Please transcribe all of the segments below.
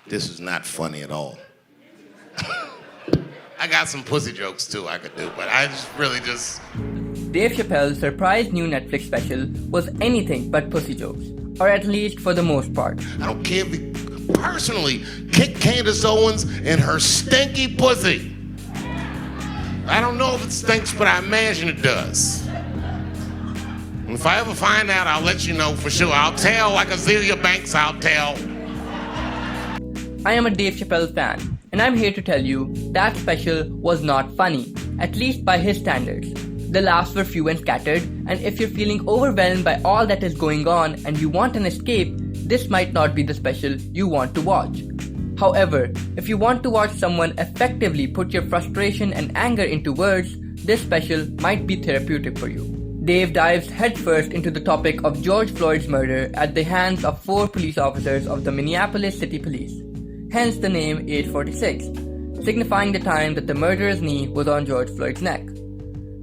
This is not funny at all. I got some pussy jokes too I could do, but I just... Dave Chappelle's surprise new Netflix special was anything but pussy jokes, or at least for the most part. I don't care if he personally kicked Candace Owens in her stinky pussy. I don't know if it stinks, but I imagine it does. And if I ever find out, I'll let you know for sure. I'll tell like Azealia Banks, I'll tell. I am a Dave Chappelle fan, and I'm here to tell you that special was not funny, at least by his standards. The laughs were few and scattered, and if you're feeling overwhelmed by all that is going on and you want an escape, this might not be the special you want to watch. However, if you want to watch someone effectively put your frustration and anger into words, this special might be therapeutic for you. Dave dives headfirst into the topic of George Floyd's murder at the hands of 4 police officers of the Minneapolis City Police. Hence the name 846, signifying the time that the murderer's knee was on George Floyd's neck.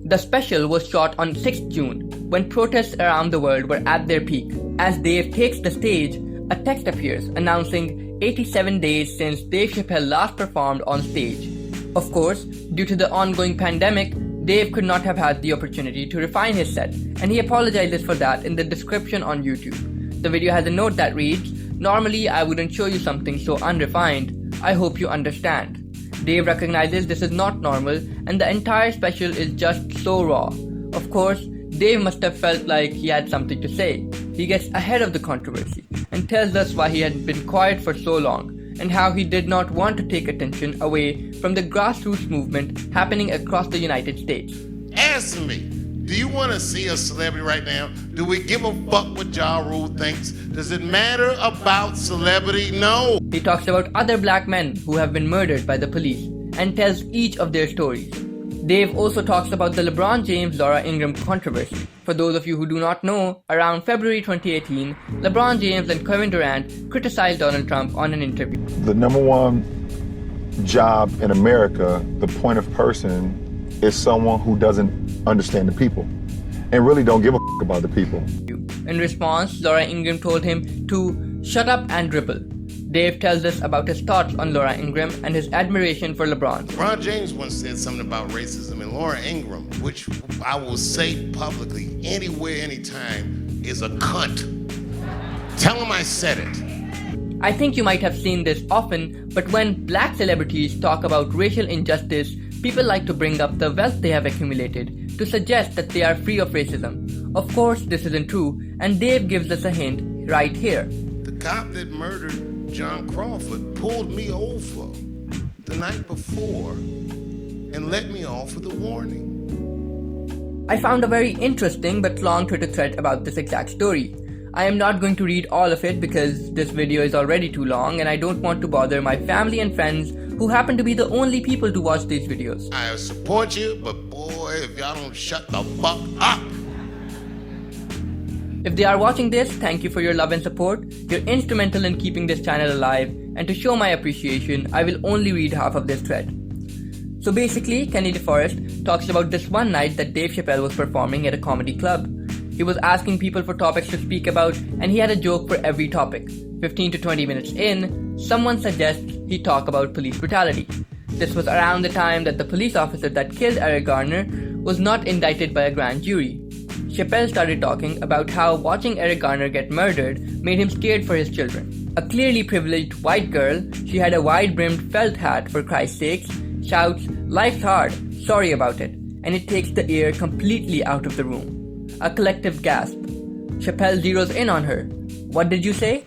The special was shot on 6th June, when protests around the world were at their peak. As Dave takes the stage, a text appears announcing 87 days since Dave Chappelle last performed on stage. Of course, due to the ongoing pandemic, Dave could not have had the opportunity to refine his set, and he apologizes for that in the description on YouTube. The video has a note that reads, "Normally I wouldn't show you something so unrefined. I hope you understand." Dave recognizes this is not normal, and the entire special is just so raw. Of course, Dave must have felt like he had something to say. He gets ahead of the controversy and tells us why he had been quiet for so long, and how he did not want to take attention away from the grassroots movement happening across the United States. Answer me. Do you want to see a celebrity right now? Do we give a fuck what Ja Rule thinks? Does it matter about celebrity? No. He talks about other black men who have been murdered by the police and tells each of their stories. Dave also talks about the Lebron James-Laura Ingraham controversy. For those of you who do not know, around February 2018, LeBron James and Kevin Durant criticized Donald Trump on an interview. The number one job in America, the point of person, is someone who doesn't understand the people and really don't give a fuck about the people. In response, Laura Ingraham told him to shut up and dribble. Dave tells us about his thoughts on Laura Ingraham and his admiration for LeBron. LeBron James once said something about racism, and Laura Ingraham, which I will say publicly, anywhere, anytime, is a cunt. Tell him I said it. I think you might have seen this often, but when black celebrities talk about racial injustice, people like to bring up the wealth they have accumulated to suggest that they are free of racism. Of course, this isn't true, and Dave gives us a hint right here. The cop that murdered John Crawford pulled me over the night before and let me off with a warning. I found a very interesting but long Twitter thread about this exact story. I am not going to read all of it because this video is already too long and I don't want to bother my family and friends who happen to be the only people to watch these videos. I support you, but boy, if y'all don't shut the fuck up. If they are watching this, thank you for your love and support. You're instrumental in keeping this channel alive, and to show my appreciation, I will only read half of this thread. So basically, Kenny DeForest talks about this one night that Dave Chappelle was performing at a comedy club. He was asking people for topics to speak about, and he had a joke for every topic. 15 to 20 minutes in, someone suggests he talk about police brutality. This was around the time that the police officer that killed Eric Garner was not indicted by a grand jury. Chappelle started talking about how watching Eric Garner get murdered made him scared for his children. A clearly privileged white girl, she had a wide-brimmed felt hat for Christ's sakes, shouts, "Life's hard, sorry about it," and it takes the air completely out of the room. A collective gasp. Chappelle zeroes in on her. "What did you say?"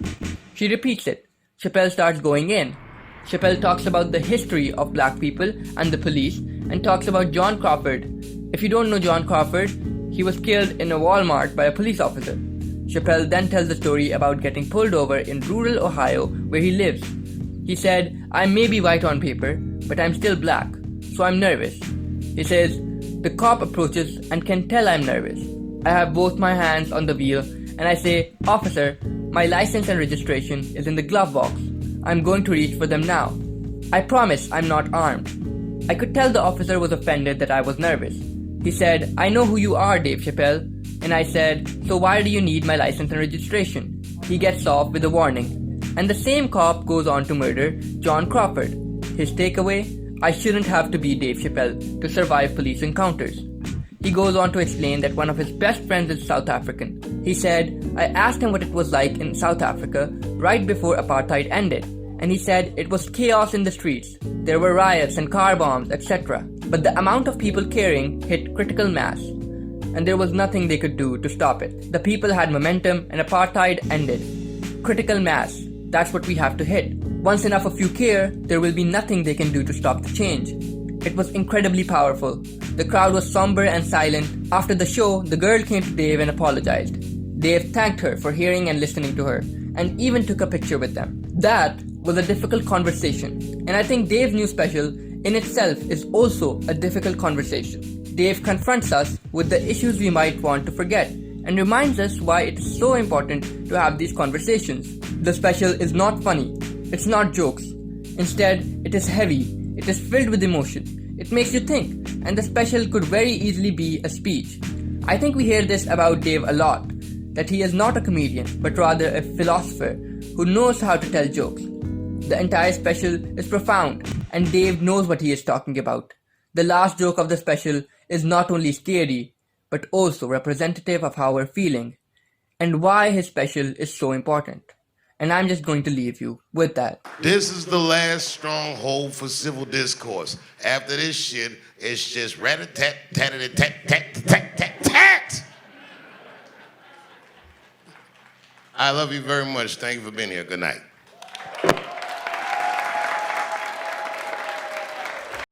She repeats it. Chappelle starts going in. Chappelle talks about the history of black people and the police and talks about John Crawford. If you don't know John Crawford, he was killed in a Walmart by a police officer. Chappelle then tells the story about getting pulled over in rural Ohio where he lives. He said, "I may be white on paper, but I'm still black, so I'm nervous." He says, "The cop approaches and can tell I'm nervous. I have both my hands on the wheel and I say, 'Officer, my license and registration is in the glove box. I'm going to reach for them now. I promise I'm not armed.' I could tell the officer was offended that I was nervous. He said, 'I know who you are, Dave Chappelle.' And I said, 'So why do you need my license and registration?' He gets off with a warning. And the same cop goes on to murder John Crawford. His takeaway: I shouldn't have to be Dave Chappelle to survive police encounters. He goes on to explain that one of his best friends is South African. He said, I asked him what it was like in South Africa right before apartheid ended, and he said it was chaos in the streets. There were riots and car bombs, etc. But the amount of people caring hit critical mass, and there was nothing they could do to stop it. The people had momentum and apartheid ended. Critical mass, that's what we have to hit. Once enough of you care, there will be nothing they can do to stop the change. It was incredibly powerful. The crowd was somber and silent. After the show, the girl came to Dave and apologized. Dave thanked her for hearing and listening to her, and even took a picture with them. That was a difficult conversation, and I think Dave's new special in itself is also a difficult conversation. Dave confronts us with the issues we might want to forget, and reminds us why it is so important to have these conversations. The special is not funny. It's not jokes. Instead, it is heavy. It is filled with emotion. It makes you think, and the special could very easily be a speech. I think we hear this about Dave a lot, that he is not a comedian, but rather a philosopher who knows how to tell jokes. The entire special is profound, and Dave knows what he is talking about. The last joke of the special is not only scary, but also representative of how we're feeling, and why his special is so important. And I'm just going to leave you with that. This is the last stronghold for civil discourse. After this shit, it's just rat-a-tat, tat-a-tat, tat-tat-tat-tat. I love you very much. Thank you for being here. Good night.